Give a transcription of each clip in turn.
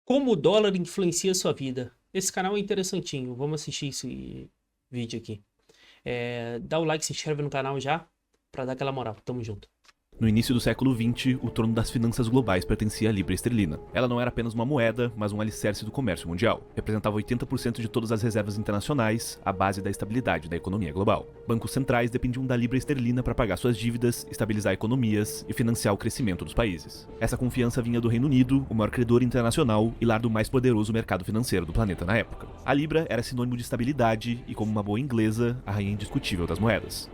Como o dólar influencia a sua vida? Esse canal é interessantinho. Vamos assistir esse vídeo aqui. Dá o like, se inscreve no canal já, pra dar aquela moral. Tamo junto. No início do século XX, o trono das finanças globais pertencia à libra esterlina. Ela não era apenas uma moeda, mas um alicerce do comércio mundial. Representava 80% de todas as reservas internacionais, a base da estabilidade da economia global. Bancos centrais dependiam da libra esterlina para pagar suas dívidas, estabilizar economias e financiar o crescimento dos países. Essa confiança vinha do Reino Unido, o maior credor internacional e lar do mais poderoso mercado financeiro do planeta na época. A libra era sinônimo de estabilidade e, como uma boa inglesa, a rainha indiscutível das moedas.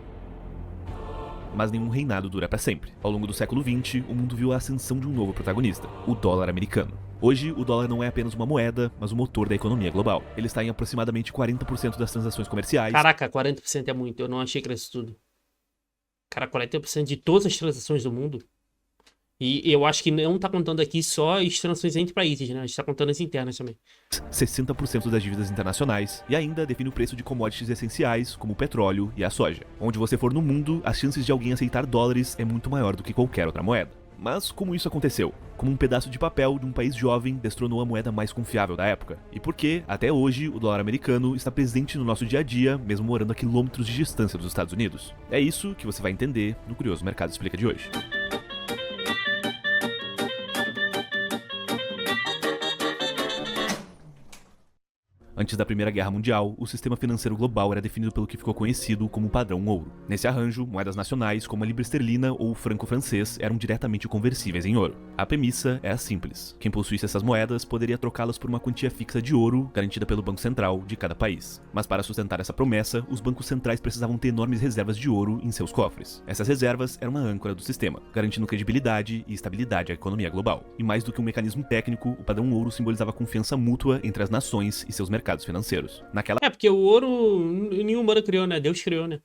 Mas nenhum reinado dura para sempre. Ao longo do século XX, o mundo viu a ascensão de um novo protagonista, o dólar americano. Hoje, o dólar não é apenas uma moeda, mas o motor da economia global. Ele está em aproximadamente 40% das transações comerciais. Caraca, 40% é muito. Eu não achei que era isso tudo. Cara, 40% de todas as transações do mundo. E eu acho que não tá contando aqui só as transações entre países, né? A gente tá contando as internas também. 60% das dívidas internacionais e ainda define o preço de commodities essenciais, como o petróleo e a soja. Onde você for no mundo, as chances de alguém aceitar dólares é muito maior do que qualquer outra moeda. Mas como isso aconteceu? Como um pedaço de papel de um país jovem destronou a moeda mais confiável da época? E por que, até hoje, o dólar americano está presente no nosso dia a dia, mesmo morando a quilômetros de distância dos Estados Unidos? É isso que você vai entender no Curioso Mercado Explica de hoje. Antes da Primeira Guerra Mundial, o sistema financeiro global era definido pelo que ficou conhecido como padrão ouro. Nesse arranjo, moedas nacionais como a libra esterlina ou o franco francês eram diretamente conversíveis em ouro. A premissa era simples: quem possuísse essas moedas poderia trocá-las por uma quantia fixa de ouro garantida pelo Banco Central de cada país. Mas para sustentar essa promessa, os bancos centrais precisavam ter enormes reservas de ouro em seus cofres. Essas reservas eram uma âncora do sistema, garantindo credibilidade e estabilidade à economia global. E mais do que um mecanismo técnico, o padrão ouro simbolizava a confiança mútua entre as nações e seus mercados financeiros. Porque o ouro, nenhum humano criou, né? Deus criou, né?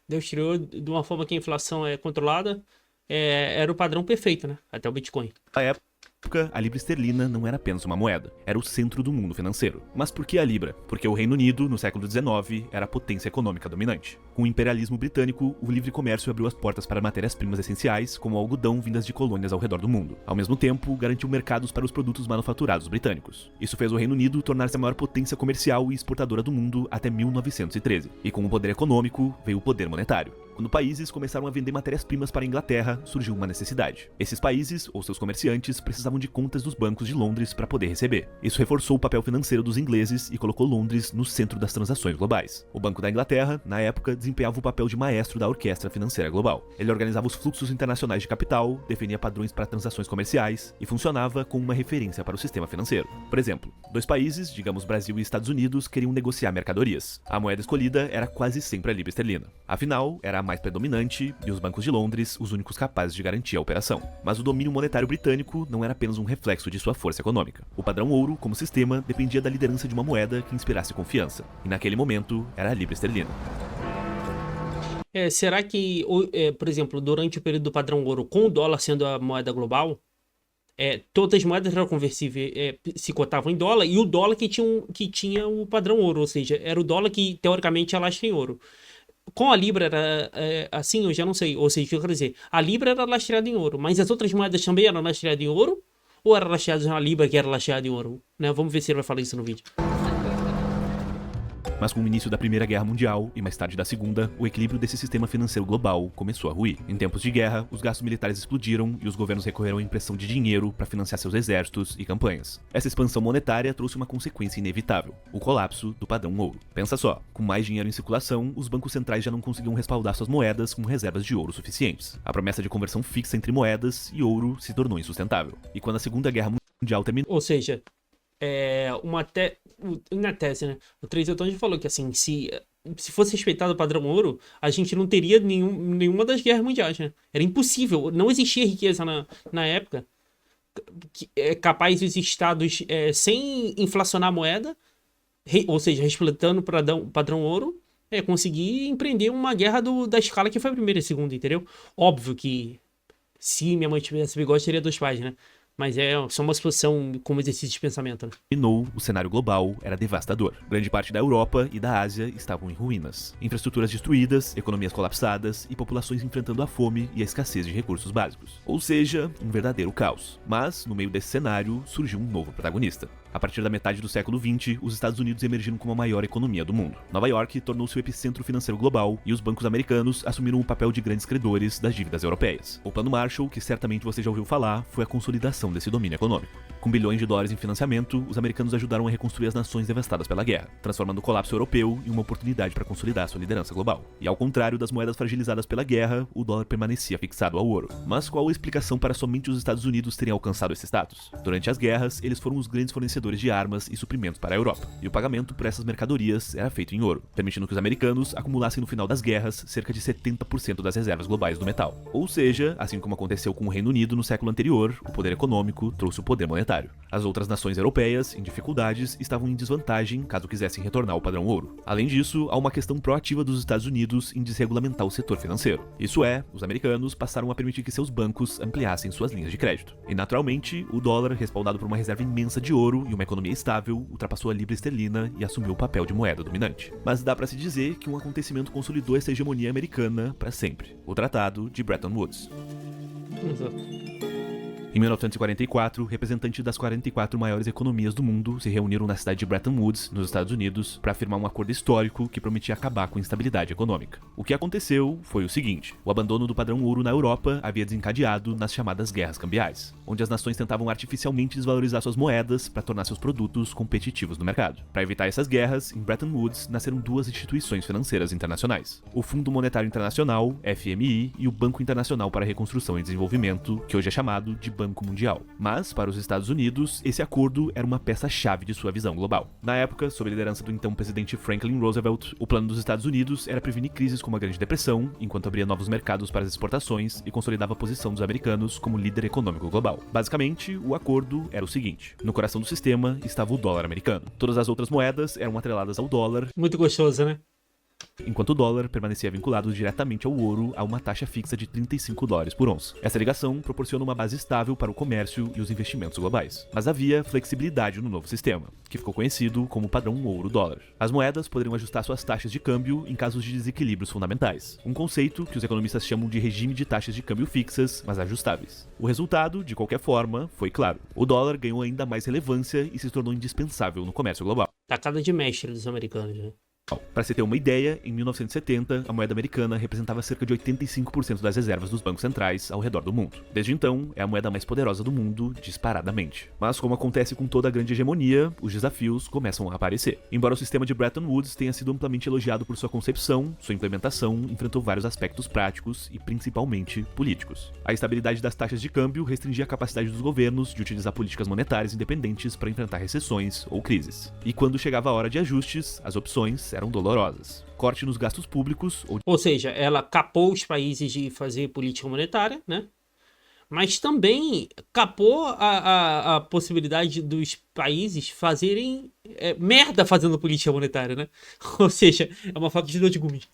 Deus criou de uma forma que a inflação é controlada. Era o padrão perfeito, né? Até o Bitcoin. Naquela época, a libra esterlina não era apenas uma moeda, era o centro do mundo financeiro. Mas por que a libra? Porque o Reino Unido, no século XIX, era a potência econômica dominante. Com o imperialismo britânico, o livre comércio abriu as portas para matérias-primas essenciais, como o algodão vindas de colônias ao redor do mundo. Ao mesmo tempo, garantiu mercados para os produtos manufaturados britânicos. Isso fez o Reino Unido tornar-se a maior potência comercial e exportadora do mundo até 1913. E com o poder econômico, veio o poder monetário. Quando países começaram a vender matérias-primas para a Inglaterra, surgiu uma necessidade. Esses países, ou seus comerciantes, precisavam de contas dos bancos de Londres para poder receber. Isso reforçou o papel financeiro dos ingleses e colocou Londres no centro das transações globais. O Banco da Inglaterra, na época, desempenhava o papel de maestro da orquestra financeira global. Ele organizava os fluxos internacionais de capital, definia padrões para transações comerciais e funcionava como uma referência para o sistema financeiro. Por exemplo, dois países, digamos Brasil e Estados Unidos, queriam negociar mercadorias. A moeda escolhida era quase sempre a libra esterlina. Afinal, era a mais predominante e os bancos de Londres os únicos capazes de garantir a operação. Mas o domínio monetário britânico não era apenas um reflexo de sua força econômica. O padrão ouro, como sistema, dependia da liderança de uma moeda que inspirasse confiança. E naquele momento, era a libra esterlina. Será que, por exemplo, durante o período do padrão ouro, com o dólar sendo a moeda global, todas as moedas eram conversíveis, se cotavam em dólar, e o dólar que tinha o padrão ouro, ou seja, era o dólar que, teoricamente, alastra em ouro. Com a Libra era assim, eu já não sei. Ou seja, o que eu quero dizer, a Libra era lastreada em ouro, mas as outras moedas também eram lastreadas em ouro? Ou era lastreada na Libra que era lastreada em ouro? Né? Vamos ver se ele vai falar isso no vídeo. Mas com o início da Primeira Guerra Mundial e mais tarde da Segunda, o equilíbrio desse sistema financeiro global começou a ruir. Em tempos de guerra, os gastos militares explodiram e os governos recorreram à impressão de dinheiro para financiar seus exércitos e campanhas. Essa expansão monetária trouxe uma consequência inevitável: o colapso do padrão ouro. Pensa só, com mais dinheiro em circulação, os bancos centrais já não conseguiam respaldar suas moedas com reservas de ouro suficientes. A promessa de conversão fixa entre moedas e ouro se tornou insustentável. E quando a Segunda Guerra Mundial terminou... Ou seja, na tese, né? O Tracer Tony falou que assim, se fosse respeitado o padrão ouro, a gente não teria nenhuma das guerras mundiais, né? Era impossível, não existia riqueza na época capaz dos estados sem inflacionar a moeda, ou seja, respeitando o padrão ouro, conseguir empreender uma guerra da escala que foi a primeira e a segunda, entendeu? Óbvio que se minha mãe tivesse bigode, teria dois pais, né? Mas é só uma suposição como exercício de pensamento, né? Dominou, o cenário global era devastador. Grande parte da Europa e da Ásia estavam em ruínas. Infraestruturas destruídas, economias colapsadas e populações enfrentando a fome e a escassez de recursos básicos. Ou seja, um verdadeiro caos. Mas, no meio desse cenário, surgiu um novo protagonista. A partir da metade do século XX, os Estados Unidos emergiram como a maior economia do mundo. Nova York tornou-se o epicentro financeiro global e os bancos americanos assumiram o papel de grandes credores das dívidas europeias. O Plano Marshall, que certamente você já ouviu falar, foi a consolidação desse domínio econômico. Com bilhões de dólares em financiamento, os americanos ajudaram a reconstruir as nações devastadas pela guerra, transformando o colapso europeu em uma oportunidade para consolidar sua liderança global. E ao contrário das moedas fragilizadas pela guerra, o dólar permanecia fixado ao ouro. Mas qual a explicação para somente os Estados Unidos terem alcançado esse status? Durante as guerras, eles foram os grandes fornecedores de armas e suprimentos para a Europa, e o pagamento por essas mercadorias era feito em ouro, permitindo que os americanos acumulassem no final das guerras cerca de 70% das reservas globais do metal. Ou seja, assim como aconteceu com o Reino Unido no século anterior, o poder econômico trouxe o poder monetário. As outras nações europeias, em dificuldades, estavam em desvantagem caso quisessem retornar ao padrão ouro. Além disso, há uma questão proativa dos Estados Unidos em desregulamentar o setor financeiro. Isso é, os americanos passaram a permitir que seus bancos ampliassem suas linhas de crédito. E naturalmente, o dólar, respaldado por uma reserva imensa de ouro e uma economia estável, ultrapassou a libra esterlina e assumiu o papel de moeda dominante. Mas dá pra se dizer que um acontecimento consolidou essa hegemonia americana para sempre: o Tratado de Bretton Woods. Exato. Em 1944, representantes das 44 maiores economias do mundo se reuniram na cidade de Bretton Woods, nos Estados Unidos, para firmar um acordo histórico que prometia acabar com a instabilidade econômica. O que aconteceu foi o seguinte: o abandono do padrão ouro na Europa havia desencadeado nas chamadas guerras cambiais, onde as nações tentavam artificialmente desvalorizar suas moedas para tornar seus produtos competitivos no mercado. Para evitar essas guerras, em Bretton Woods nasceram duas instituições financeiras internacionais: o Fundo Monetário Internacional, FMI, e o Banco Internacional para a Reconstrução e Desenvolvimento, que hoje é chamado de Banco Mundial. Mas, para os Estados Unidos, esse acordo era uma peça-chave de sua visão global. Na época, sob a liderança do então presidente Franklin Roosevelt, o plano dos Estados Unidos era prevenir crises como a Grande Depressão, enquanto abria novos mercados para as exportações e consolidava a posição dos americanos como líder econômico global. Basicamente, o acordo era o seguinte: no coração do sistema estava o dólar americano. Todas as outras moedas eram atreladas ao dólar, Muito gostoso, né? enquanto o dólar permanecia vinculado diretamente ao ouro a uma taxa fixa de 35 dólares por onça. Essa ligação proporciona uma base estável para o comércio e os investimentos globais. Mas havia flexibilidade no novo sistema, que ficou conhecido como padrão ouro-dólar. As moedas poderiam ajustar suas taxas de câmbio em casos de desequilíbrios fundamentais, um conceito que os economistas chamam de regime de taxas de câmbio fixas, mas ajustáveis. O resultado, de qualquer forma, foi claro: o dólar ganhou ainda mais relevância e se tornou indispensável no comércio global. Tacada de mestre dos americanos, né? Para se ter uma ideia, em 1970, a moeda americana representava cerca de 85% das reservas dos bancos centrais ao redor do mundo. Desde então, é a moeda mais poderosa do mundo, disparadamente. Mas, como acontece com toda a grande hegemonia, os desafios começam a aparecer. Embora o sistema de Bretton Woods tenha sido amplamente elogiado por sua concepção, sua implementação enfrentou vários aspectos práticos e, principalmente, políticos. A estabilidade das taxas de câmbio restringia a capacidade dos governos de utilizar políticas monetárias independentes para enfrentar recessões ou crises. E quando chegava a hora de ajustes, as opções eram dolorosas: corte nos gastos públicos Ou seja, ela capou os países de fazer política monetária, né? Mas também capou a possibilidade dos países fazerem merda fazendo política monetária, né? Ou seja, é uma faca de dois gumes.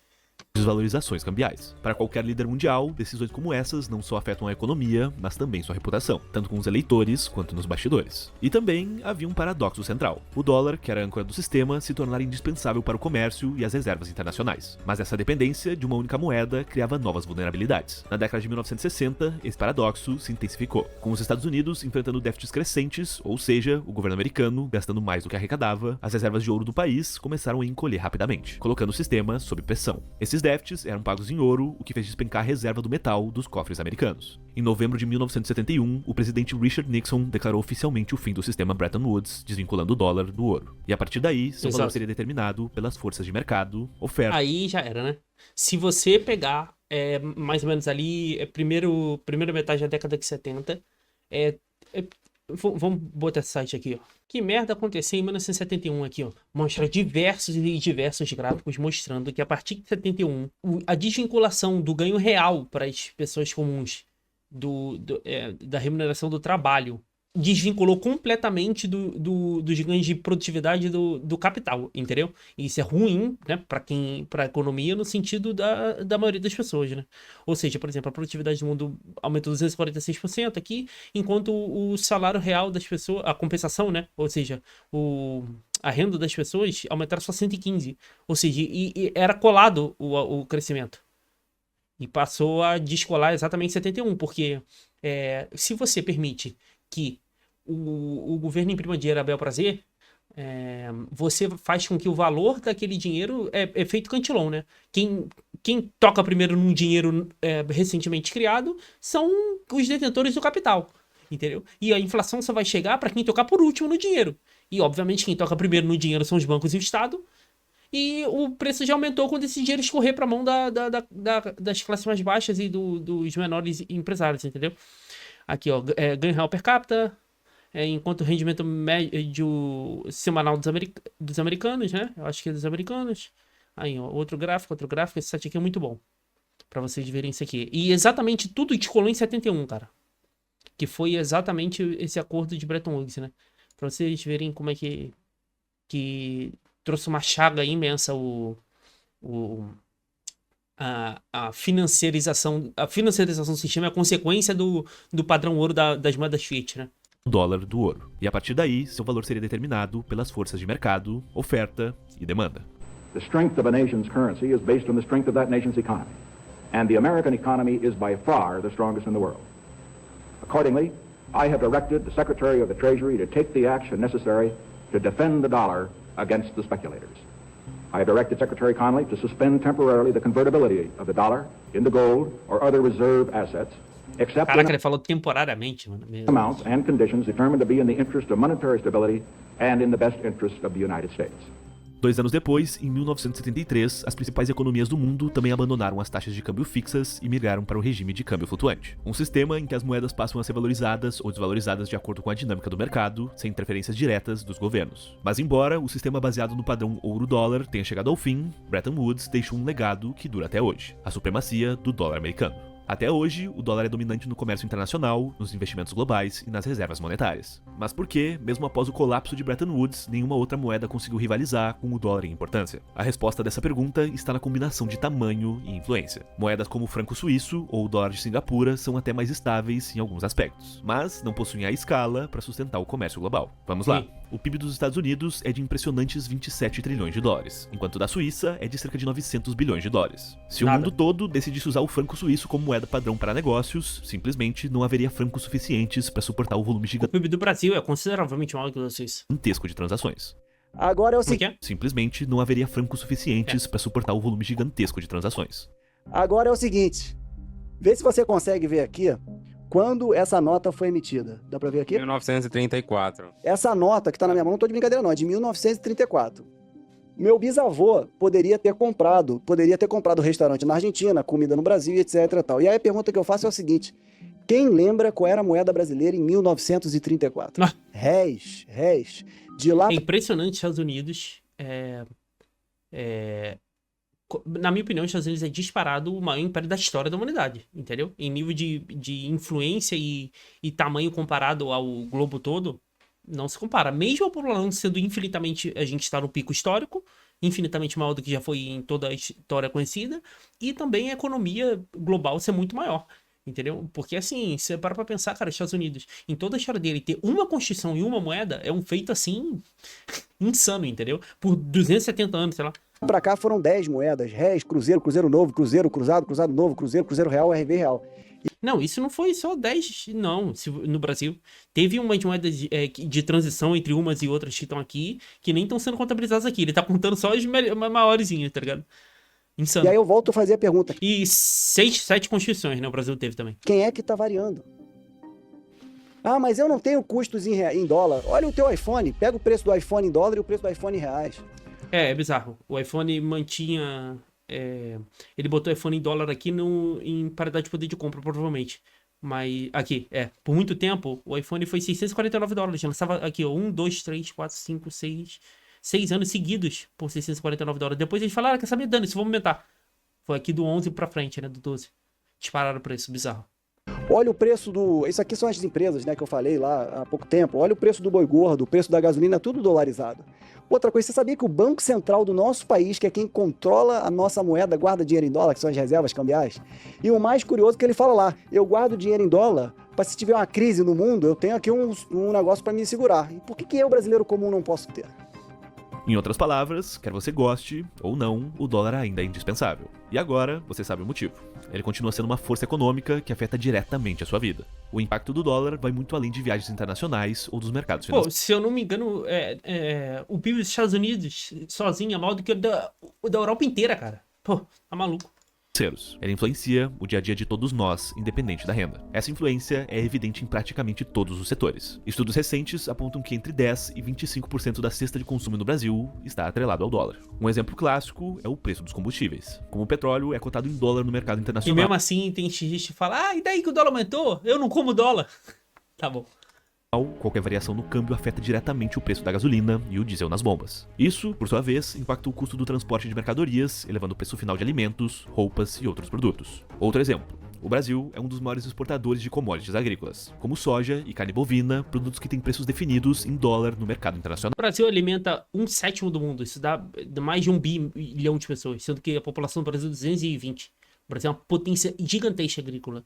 desvalorizações cambiais. Para qualquer líder mundial, decisões como essas não só afetam a economia, mas também sua reputação, tanto com os eleitores quanto nos bastidores. E também havia um paradoxo central: o dólar, que era a âncora do sistema, se tornara indispensável para o comércio e as reservas internacionais. Mas essa dependência de uma única moeda criava novas vulnerabilidades. Na década de 1960, esse paradoxo se intensificou, com os Estados Unidos enfrentando déficits crescentes, ou seja, o governo americano gastando mais do que arrecadava. As reservas de ouro do país começaram a encolher rapidamente, colocando o sistema sob pressão. Esses déficits eram pagos em ouro, o que fez despencar a reserva do metal dos cofres americanos. Em novembro de 1971, o presidente Richard Nixon declarou oficialmente o fim do sistema Bretton Woods, desvinculando o dólar do ouro. E a partir daí, seu valor seria determinado pelas forças de mercado, oferta... Aí já era, né? Se você pegar mais ou menos ali, primeira metade da década de 70, vamos botar esse site aqui, ó. Que merda aconteceu em 1971 aqui, ó. Mostra diversos gráficos mostrando que a partir de 71, a desvinculação do ganho real para as pessoas comuns da remuneração do trabalho desvinculou completamente dos ganhos de produtividade do capital, entendeu? E isso é ruim, né, para a economia no sentido da maioria das pessoas, né? Ou seja, por exemplo, a produtividade do mundo aumentou 246% aqui, enquanto o salário real das pessoas, a compensação, né? Ou seja, a renda das pessoas aumentaram só 115. Ou seja, e era colado o crescimento. E passou a descolar exatamente em 71, porque se você permite que o governo imprima dinheiro a bel prazer, você faz com que o valor daquele dinheiro é feito cantilão, né? Quem toca primeiro num dinheiro recentemente criado são os detentores do capital, entendeu? E a inflação só vai chegar para quem tocar por último no dinheiro. E, obviamente, quem toca primeiro no dinheiro são os bancos e o Estado. E o preço já aumentou quando esse dinheiro escorrer para a mão das classes mais baixas e dos menores empresários, entendeu? Aqui, ó, ganho real per capita, enquanto o rendimento médio semanal dos americanos, né? Eu acho que é dos americanos. Aí, ó, outro gráfico. Esse site aqui é muito bom para vocês verem isso aqui. E exatamente tudo descolou em 71, cara. Que foi exatamente esse acordo de Bretton Woods, né? Para vocês verem como é que trouxe uma chaga imensa a financiarização do sistema é a consequência do padrão ouro das moedas fiat, né? O dólar do ouro. E a partir daí, seu valor seria determinado pelas forças de mercado, oferta e demanda. The strength of a nation's currency is based on the strength of that nation's economy. And the American economy is by far the strongest in the world. Accordingly, I have directed the Secretary of the Treasury to take the action necessary to defend the dollar against the speculators. I have directed Secretary Connally to suspend temporarily the convertibility of the dollar into gold or other reserve assets, except Caraca, ele falou temporariamente, mano. amounts and conditions determined to be in the interest of monetary stability and in the best interest of the United States. 2 anos depois, em 1973, as principais economias do mundo também abandonaram as taxas de câmbio fixas e migraram para o regime de câmbio flutuante. Um sistema em que as moedas passam a ser valorizadas ou desvalorizadas de acordo com a dinâmica do mercado, sem interferências diretas dos governos. Mas embora o sistema baseado no padrão ouro-dólar tenha chegado ao fim, Bretton Woods deixou um legado que dura até hoje: a supremacia do dólar americano. Até hoje, o dólar é dominante no comércio internacional, nos investimentos globais e nas reservas monetárias. Mas por que, mesmo após o colapso de Bretton Woods, nenhuma outra moeda conseguiu rivalizar com o dólar em importância? A resposta dessa pergunta está na combinação de tamanho e influência. Moedas como o franco suíço ou o dólar de Singapura são até mais estáveis em alguns aspectos, mas não possuem a escala para sustentar o comércio global. Vamos lá. O PIB dos Estados Unidos é de impressionantes 27 trilhões de dólares, enquanto o da Suíça é de cerca de 900 bilhões de dólares. Se o mundo todo decidisse usar o franco suíço como moeda padrão para negócios, simplesmente não haveria francos suficientes para suportar o volume O PIB do Brasil é consideravelmente maior que o da Suíça. gigantesco de transações. Agora é o Como é que seguinte. é? Simplesmente não haveria francos suficientes para suportar o volume gigantesco de transações. Agora é o seguinte. Vê se você consegue ver aqui quando essa nota foi emitida. Dá pra ver aqui? 1934. Essa nota que tá na minha mão, não tô de brincadeira não, é de 1934. Meu bisavô poderia ter comprado restaurante na Argentina, comida no Brasil, etc e tal. E aí a pergunta que eu faço é o seguinte: quem lembra qual era a moeda brasileira em 1934? Ah. Réis. De lá É impressionante os Estados Unidos. Na minha opinião, os Estados Unidos é disparado o maior império da história da humanidade, entendeu? Em nível de influência e tamanho comparado ao globo todo, não se compara. Mesmo a população sendo infinitamente... A gente está no pico histórico, infinitamente maior do que já foi em toda a história conhecida, e também a economia global ser muito maior, entendeu? Porque assim, você para pra pensar, cara, os Estados Unidos, em toda a história dele, ter uma constituição e uma moeda é um feito assim, insano, entendeu? Por 270 anos, sei lá. pra cá foram 10 moedas: réis, cruzeiro, cruzeiro novo, cruzeiro, cruzado, cruzado novo, cruzeiro, cruzeiro real, RV real. Não, isso não foi só 10, não, no Brasil. Teve umas moedas de transição entre umas e outras que estão aqui, que nem estão sendo contabilizadas aqui. Ele tá contando só as maiorzinhas, tá ligado? Insano. E aí eu volto a fazer a pergunta: E 7 constituições, né? O Brasil teve também. quem é que tá variando? Ah, mas eu não tenho custos em dólar. Olha o teu iPhone, pega o preço do iPhone em dólar e o preço do iPhone em reais. É bizarro. O iPhone mantinha... ele botou o iPhone em dólar aqui em paridade de poder de compra, provavelmente. Mas aqui, por muito tempo, o iPhone foi $649. Lançava aqui, ó, 1, 2, 3, 4, 5, 6 anos seguidos por $649. Depois eles falaram, quer saber, dane-se, vamos aumentar. Foi aqui do 11 pra frente, né, do 12. Dispararam o preço, bizarro. Olha o preço do... Isso aqui são as empresas, né, que eu falei lá há pouco tempo. Olha o preço do boi gordo, o preço da gasolina, tudo dolarizado. Outra coisa, você sabia que o Banco Central do nosso país, que é quem controla a nossa moeda, guarda dinheiro em dólar, que são as reservas cambiais? E o mais curioso é que ele fala lá, eu guardo dinheiro em dólar para se tiver uma crise no mundo, eu tenho aqui um negócio para me segurar. E por que eu, brasileiro comum, não posso ter? Em outras palavras, quer você goste ou não, o dólar ainda é indispensável. E agora, você sabe o motivo. Ele continua sendo uma força econômica que afeta diretamente a sua vida. O impacto do dólar vai muito além de viagens internacionais ou dos mercados financeiros. Se eu não me engano, o PIB dos Estados Unidos sozinho é maior do que o da Europa inteira, cara. Pô, tá maluco. Ele influencia o dia a dia de todos nós, independente da renda. Essa influência é evidente em praticamente todos os setores. Estudos recentes apontam que entre 10% e 25% da cesta de consumo no Brasil está atrelado ao dólar. Um exemplo clássico é o preço dos combustíveis. Como o petróleo é cotado em dólar no mercado E internacional. mesmo assim tem gente que fala, e daí que o dólar aumentou? Eu não como dólar. Tá bom. Qualquer variação no câmbio afeta diretamente o preço da gasolina e o diesel nas bombas. Isso, por sua vez, impacta o custo do transporte de mercadorias, elevando o preço final de alimentos, roupas e outros produtos. Outro exemplo. O Brasil é um dos maiores exportadores de commodities agrícolas, como soja e carne bovina, produtos que têm preços definidos em dólar no mercado internacional. O Brasil alimenta 1/7 do mundo, isso dá mais de 1 bilhão de pessoas, sendo que a população do Brasil é 220. O Brasil é uma potência gigantesca agrícola.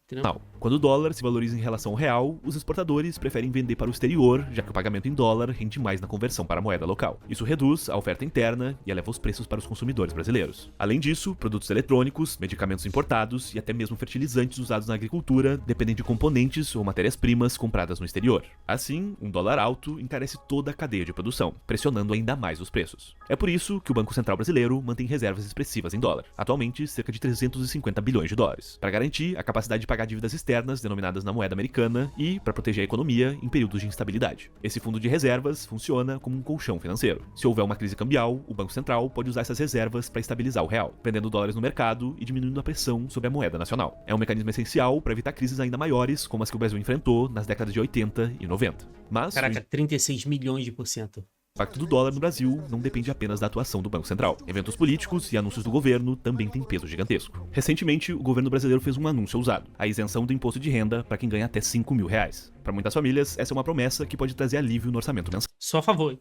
Entendeu? Quando o dólar se valoriza em relação ao real, os exportadores preferem vender para o exterior, já que o pagamento em dólar rende mais na conversão para a moeda local. Isso reduz a oferta interna e eleva os preços para os consumidores brasileiros. Além disso, produtos eletrônicos, medicamentos importados e até mesmo fertilizantes usados na agricultura dependem de componentes ou matérias-primas compradas no exterior. Assim, um dólar alto encarece toda a cadeia de produção, pressionando ainda mais os preços. É por isso que o Banco Central brasileiro mantém reservas expressivas em dólar, atualmente cerca de 350 bilhões de dólares, para garantir a capacidade de pagar dívidas externas denominadas na moeda americana e para proteger a economia em períodos de instabilidade. Esse fundo de reservas funciona como um colchão financeiro. Se houver uma crise cambial, o Banco Central pode usar essas reservas para estabilizar o real, prendendo dólares no mercado e diminuindo a pressão sobre a moeda nacional. É um mecanismo essencial para evitar crises ainda maiores, como as que o Brasil enfrentou nas décadas de 80 e 90. Mas Caraca, 36 milhões de por cento. O impacto do dólar no Brasil não depende apenas da atuação do Banco Central. Eventos políticos e anúncios do governo também têm peso gigantesco. Recentemente, o governo brasileiro fez um anúncio ousado: a isenção do imposto de renda para quem ganha até R$5 mil. Para muitas famílias, essa é uma promessa que pode trazer alívio no orçamento mensal. Só a favor.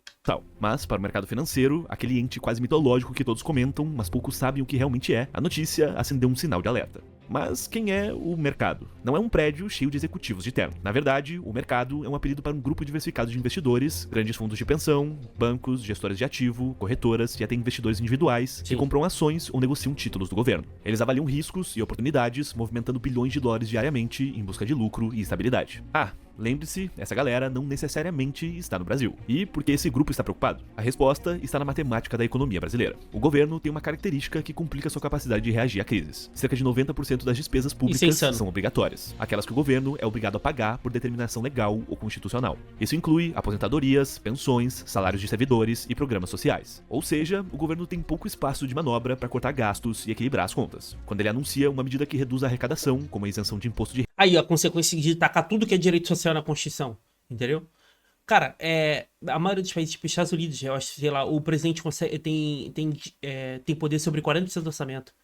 Mas, para o mercado financeiro, aquele ente quase mitológico que todos comentam, mas poucos sabem o que realmente é, a notícia acendeu um sinal de alerta. Mas quem é o mercado? Não é um prédio cheio de executivos de terno. Na verdade, o mercado é um apelido para um grupo diversificado de investidores, grandes fundos de pensão, bancos, gestoras de ativo, corretoras e até investidores individuais que compram ações ou negociam títulos do governo. Eles avaliam riscos e oportunidades, movimentando bilhões de dólares diariamente em busca de lucro e estabilidade. Lembre-se, essa galera não necessariamente está no Brasil. E por que esse grupo está preocupado? A resposta está na matemática da economia brasileira. O governo tem uma característica que complica sua capacidade de reagir a crises. Cerca de 90% das despesas públicas são obrigatórias, aquelas que o governo é obrigado a pagar por determinação legal ou constitucional. Isso inclui aposentadorias, pensões, salários de servidores e programas sociais. Ou seja, o governo tem pouco espaço de manobra para cortar gastos e equilibrar as contas. Quando ele anuncia uma medida que reduz a arrecadação, como a isenção de imposto de Aí, a consequência de tacar tudo que é direito social na Constituição, entendeu? Cara, a maioria dos países, tipo os Estados Unidos, eu acho, sei lá, o presidente tem poder sobre 40% do orçamento.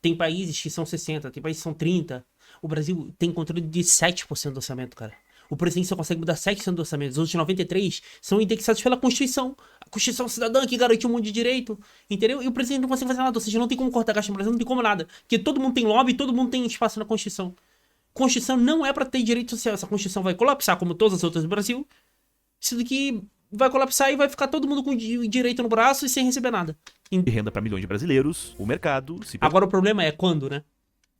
Tem países que são 60%, tem países que são 30%. O Brasil tem controle de 7% do orçamento, cara. O presidente só consegue mudar 7% do orçamento. Os outros 93% são indexados pela Constituição. A Constituição cidadã que garante um monte de direito, entendeu? E o presidente não consegue fazer nada, ou seja, não tem como cortar gasto no Brasil, não tem como nada. Porque todo mundo tem lobby, todo mundo tem espaço na Constituição. Constituição não é pra ter direito social. Essa Constituição vai colapsar, como todas as outras do Brasil. Sendo que vai colapsar e vai ficar todo mundo com direito no braço e sem receber nada. renda para milhões de brasileiros, o mercado se... Agora o problema é quando, né?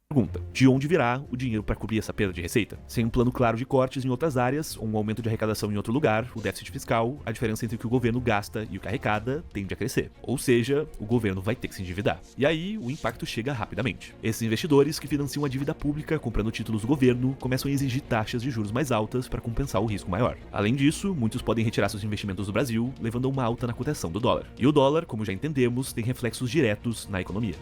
Pergunta: de onde virá o dinheiro para cobrir essa perda de receita? Sem um plano claro de cortes em outras áreas, ou um aumento de arrecadação em outro lugar, o déficit fiscal, a diferença entre o que o governo gasta e o que arrecada, tende a crescer. Ou seja, o governo vai ter que se endividar. E aí, o impacto chega rapidamente. Esses investidores que financiam a dívida pública comprando títulos do governo começam a exigir taxas de juros mais altas para compensar o risco maior. Além disso, muitos podem retirar seus investimentos do Brasil, levando a uma alta na cotação do dólar. E o dólar, como já entendemos, tem reflexos diretos na economia.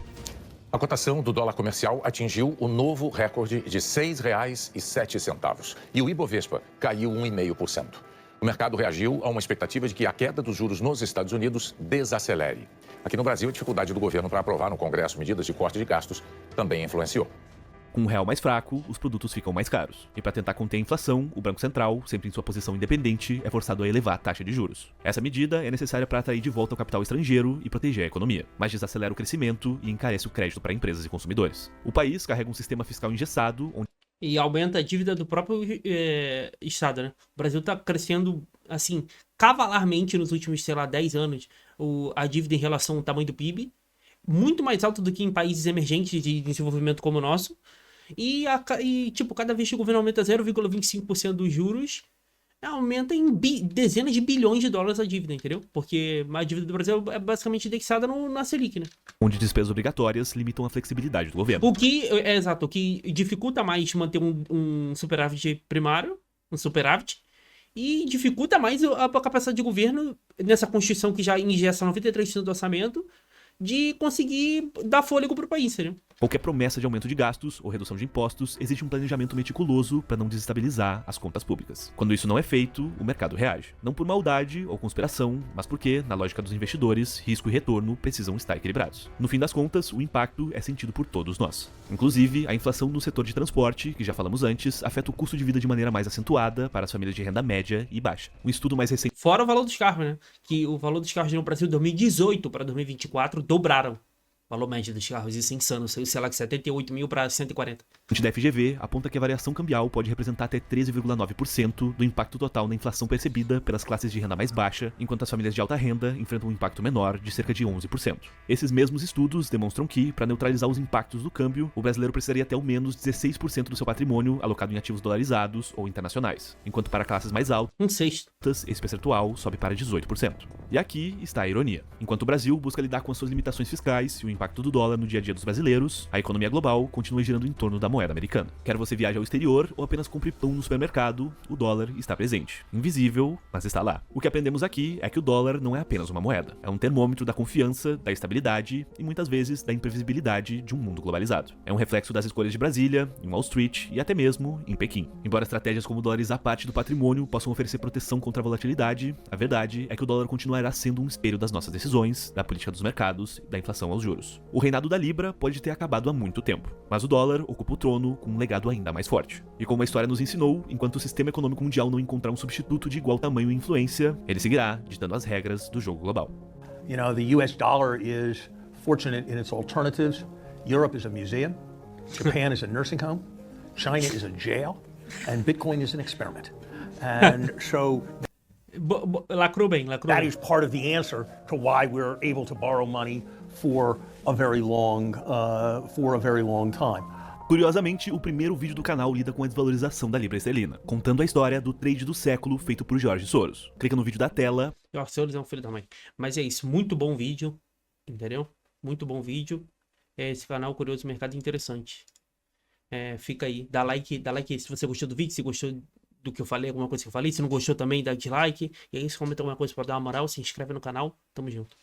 A cotação do dólar comercial atingiu o novo recorde de R$ 6,07 e o Ibovespa caiu 1,5%. O mercado reagiu a uma expectativa de que a queda dos juros nos Estados Unidos desacelere. Aqui no Brasil, a dificuldade do governo para aprovar no Congresso medidas de corte de gastos também influenciou. Com o real mais fraco, os produtos ficam mais caros. E para tentar conter a inflação, o Banco Central, sempre em sua posição independente, é forçado a elevar a taxa de juros. Essa medida é necessária para atrair de volta o capital estrangeiro e proteger a economia, mas desacelera o crescimento e encarece o crédito para empresas e consumidores. O país carrega um sistema fiscal engessado, onde E aumenta a dívida do próprio Estado, né? O Brasil tá crescendo, assim, cavalarmente nos últimos, sei lá, 10 anos, a dívida em relação ao tamanho do PIB, muito mais alto do que em países emergentes de desenvolvimento como o nosso. Tipo, cada vez que o governo aumenta 0,25% dos juros, aumenta em dezenas de bilhões de dólares a dívida, entendeu? Porque a dívida do Brasil é basicamente indexada na Selic, né? onde despesas obrigatórias limitam a flexibilidade do governo. O que dificulta mais manter um superávit primário, um superávit, e dificulta mais a capacidade de governo, nessa Constituição que já ingessa 93% do orçamento, de conseguir dar fôlego pro país, entendeu? Qualquer promessa de aumento de gastos ou redução de impostos exige um planejamento meticuloso para não desestabilizar as contas públicas. Quando isso não é feito, o mercado reage. Não por maldade ou conspiração, mas porque, na lógica dos investidores, risco e retorno precisam estar equilibrados. No fim das contas, o impacto é sentido por todos nós. Inclusive, a inflação no setor de transporte, que já falamos antes, afeta o custo de vida de maneira mais acentuada para as famílias de renda média e baixa. Um estudo mais recente Fora o valor dos carros, né? Que o valor dos carros no Brasil de 2018 para 2024 dobraram. O valor médio dos carros, isso é insano. Saiu, sei lá, de 78 mil para 140. da FGV aponta que a variação cambial pode representar até 13,9% do impacto total na inflação percebida pelas classes de renda mais baixa, enquanto as famílias de alta renda enfrentam um impacto menor de cerca de 11%. Esses mesmos estudos demonstram que, para neutralizar os impactos do câmbio, o brasileiro precisaria ter ao menos 16% do seu patrimônio alocado em ativos dolarizados ou internacionais, enquanto para classes mais altas, Um sexto. esse percentual sobe para 18%. E aqui está a ironia. Enquanto o Brasil busca lidar com as suas limitações fiscais e o impacto do dólar no dia a dia dos brasileiros, a economia global continua girando em torno da moeda americana. Quer você viaje ao exterior ou apenas compre pão no supermercado, o dólar está presente. Invisível, mas está lá. O que aprendemos aqui é que o dólar não é apenas uma moeda. É um termômetro da confiança, da estabilidade e muitas vezes da imprevisibilidade de um mundo globalizado. É um reflexo das escolhas de Brasília, em Wall Street e até mesmo em Pequim. Embora estratégias como dolarizar parte do patrimônio possam oferecer proteção contra a volatilidade, a verdade é que o dólar continuará sendo um espelho das nossas decisões, da política dos mercados e da inflação aos juros. O reinado da Libra pode ter acabado há muito tempo, mas o dólar ocupa o trono com um legado ainda mais forte. E como a história nos ensinou, enquanto o sistema econômico mundial não encontrar um substituto de igual tamanho e influência, ele seguirá ditando as regras do jogo global. You know, the US dollar is fortunate in its alternatives. Europe is a museum, Japan is a nursing home, China is a jail, and Bitcoin is an experiment. And so Lacrou bem. that is part of the answer to why we're able to borrow money for a very long time. Curiosamente, o primeiro vídeo do canal lida com a desvalorização da libra esterlina, contando a história do trade do século feito por Jorge Soros. Clica no vídeo da tela. O Soros é um filho da mãe. Mas é isso, muito bom vídeo, entendeu? Muito bom vídeo. Esse canal Curioso Mercado interessante. Fica aí, dá like se você gostou do vídeo, se gostou do que eu falei, alguma coisa que eu falei. Se não gostou também, dá dislike. E aí, se comentar alguma coisa pra dar uma moral, se inscreve no canal. Tamo junto.